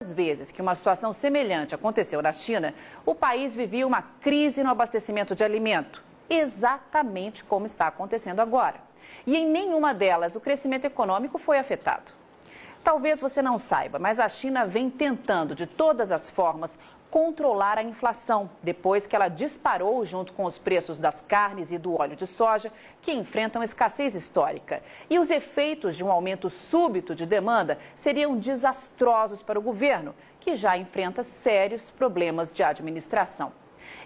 Às vezes que uma situação semelhante aconteceu na China, o país vivia uma crise no abastecimento de alimento, exatamente como está acontecendo agora. E em nenhuma delas o crescimento econômico foi afetado. Talvez você não saiba, mas a China vem tentando de todas as formas controlar a inflação, depois que ela disparou junto com os preços das carnes e do óleo de soja, que enfrentam escassez histórica. E os efeitos de um aumento súbito de demanda seriam desastrosos para o governo, que já enfrenta sérios problemas de administração.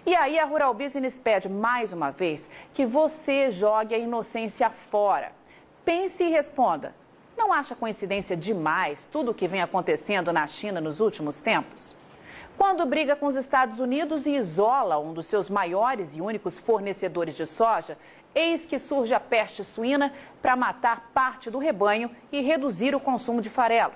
E aí a Rural Business pede mais uma vez que você jogue a inocência fora. Pense e responda. Não acha coincidência demais tudo o que vem acontecendo na China nos últimos tempos? Quando briga com os Estados Unidos e isola um dos seus maiores e únicos fornecedores de soja, eis que surge a peste suína para matar parte do rebanho e reduzir o consumo de farelo.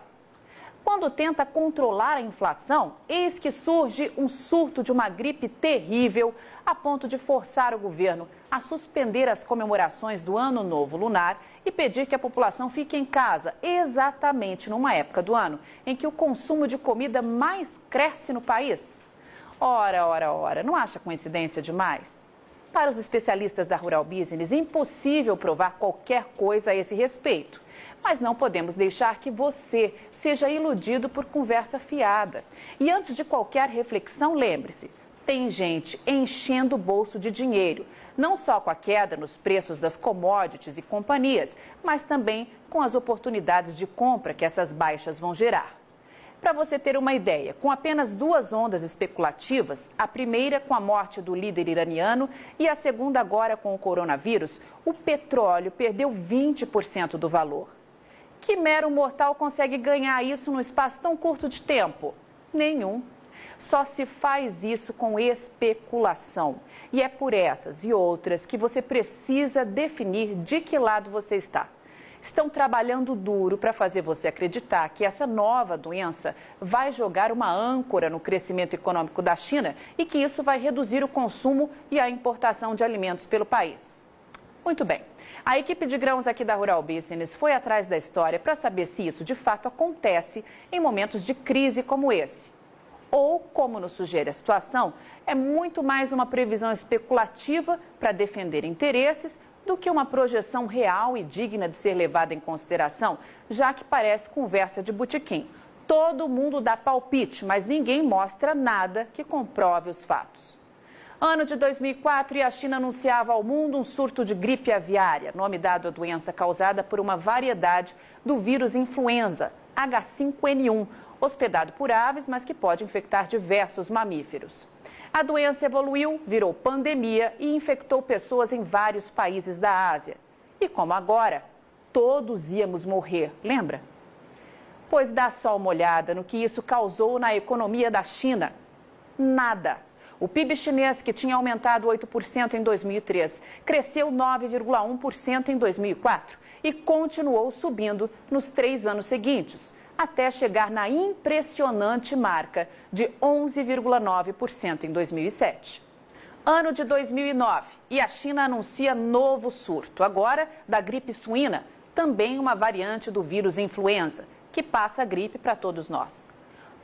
Quando tenta controlar a inflação, eis que surge um surto de uma gripe terrível, a ponto de forçar o governo a suspender as comemorações do Ano Novo Lunar e pedir que a população fique em casa, exatamente numa época do ano em que o consumo de comida mais cresce no país. Ora, não acha coincidência demais? Para os especialistas da Rural Business, é impossível provar qualquer coisa a esse respeito. Mas não podemos deixar que você seja iludido por conversa fiada. E antes de qualquer reflexão, lembre-se, tem gente enchendo o bolso de dinheiro, não só com a queda nos preços das commodities e companhias, mas também com as oportunidades de compra que essas baixas vão gerar. Para você ter uma ideia, com apenas 2 ondas especulativas, a primeira com a morte do líder iraniano e a segunda agora com o coronavírus, o petróleo perdeu 20% do valor. Que mero mortal consegue ganhar isso num espaço tão curto de tempo? Nenhum. Só se faz isso com especulação. E é por essas e outras que você precisa definir de que lado você está. Estão trabalhando duro para fazer você acreditar que essa nova doença vai jogar uma âncora no crescimento econômico da China e que isso vai reduzir o consumo e a importação de alimentos pelo país. Muito bem. A equipe de grãos aqui da Rural Business foi atrás da história para saber se isso de fato acontece em momentos de crise como esse. Ou, como nos sugere a situação, é muito mais uma previsão especulativa para defender interesses do que uma projeção real e digna de ser levada em consideração, já que parece conversa de botequim. Todo mundo dá palpite, mas ninguém mostra nada que comprove os fatos. Ano de 2004 e a China anunciava ao mundo um surto de gripe aviária, nome dado à doença causada por uma variedade do vírus influenza, H5N1, hospedado por aves, mas que pode infectar diversos mamíferos. A doença evoluiu, virou pandemia e infectou pessoas em vários países da Ásia. E como agora, todos íamos morrer, lembra? Pois dá só uma olhada no que isso causou na economia da China. Nada. O PIB chinês, que tinha aumentado 8% em 2003, cresceu 9,1% em 2004 e continuou subindo nos 3 anos seguintes, até chegar na impressionante marca de 11,9% em 2007. Ano de 2009 e a China anuncia novo surto, agora da gripe suína, também uma variante do vírus influenza, que passa a gripe para todos nós.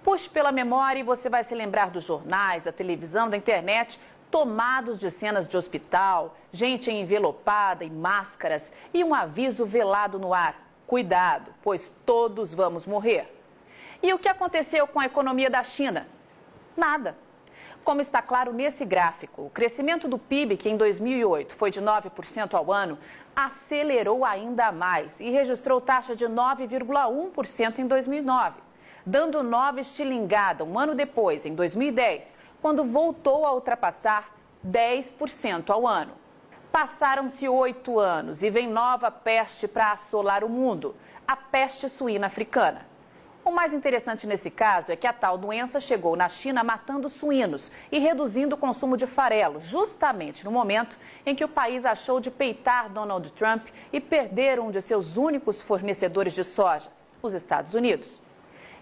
Puxe pela memória e você vai se lembrar dos jornais, da televisão, da internet, tomados de cenas de hospital, gente envelopada em máscaras e um aviso velado no ar. Cuidado, pois todos vamos morrer. E o que aconteceu com a economia da China? Nada. Como está claro nesse gráfico, o crescimento do PIB, que em 2008 foi de 9% ao ano, acelerou ainda mais e registrou taxa de 9,1% em 2009. Dando nova estilingada um ano depois, em 2010, quando voltou a ultrapassar 10% ao ano. Passaram-se 8 anos e vem nova peste para assolar o mundo, a peste suína africana. O mais interessante nesse caso é que a tal doença chegou na China matando suínos e reduzindo o consumo de farelo, justamente no momento em que o país achou de peitar Donald Trump e perder um de seus únicos fornecedores de soja, os Estados Unidos.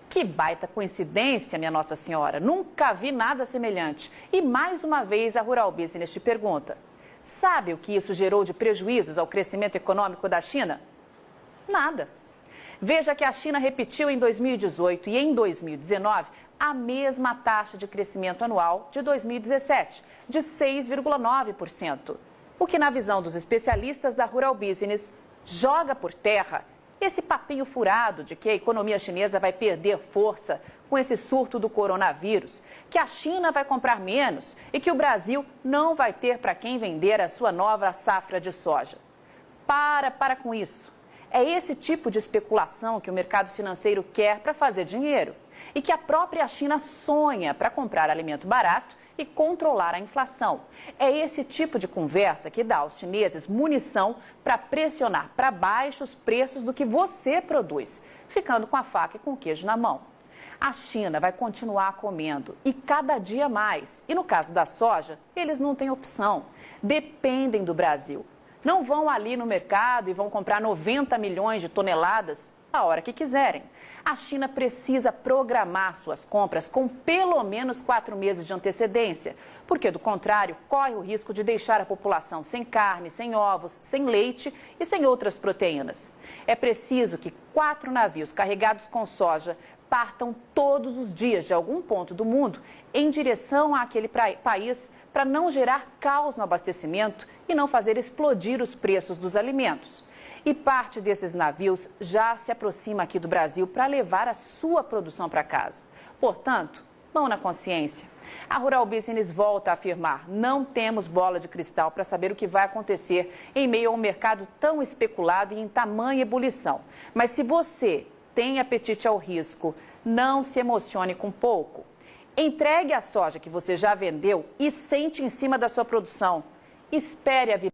Que baita coincidência, minha Nossa Senhora. Nunca vi nada semelhante. E mais uma vez a Rural Business te pergunta: sabe o que isso gerou de prejuízos ao crescimento econômico da China? Nada. Veja que a China repetiu em 2018 e em 2019 a mesma taxa de crescimento anual de 2017, de 6,9%. O que, na visão dos especialistas da Rural Business, joga por terra esse papinho furado de que a economia chinesa vai perder força com esse surto do coronavírus, que a China vai comprar menos e que o Brasil não vai ter para quem vender a sua nova safra de soja. Para com isso. É esse tipo de especulação que o mercado financeiro quer para fazer dinheiro e que a própria China sonha para comprar alimento barato e controlar a inflação. É esse tipo de conversa que dá aos chineses munição para pressionar para baixo os preços do que você produz, ficando com a faca e com o queijo na mão. A China vai continuar comendo e cada dia mais. E no caso da soja, eles não têm opção. Dependem do Brasil. Não vão ali no mercado e vão comprar 90 milhões de toneladas a hora que quiserem. A China precisa programar suas compras com pelo menos 4 meses de antecedência, porque, do contrário, corre o risco de deixar a população sem carne, sem ovos, sem leite e sem outras proteínas. É preciso que 4 navios carregados com soja partam todos os dias de algum ponto do mundo em direção àquele país para não gerar caos no abastecimento e não fazer explodir os preços dos alimentos. E parte desses navios já se aproxima aqui do Brasil para levar a sua produção para casa. Portanto, mão na consciência. A Rural Business volta a afirmar: não temos bola de cristal para saber o que vai acontecer em meio a um mercado tão especulado e em tamanha ebulição. Mas se você tem apetite ao risco, não se emocione com pouco. Entregue a soja que você já vendeu e sente em cima da sua produção. Espere a vida.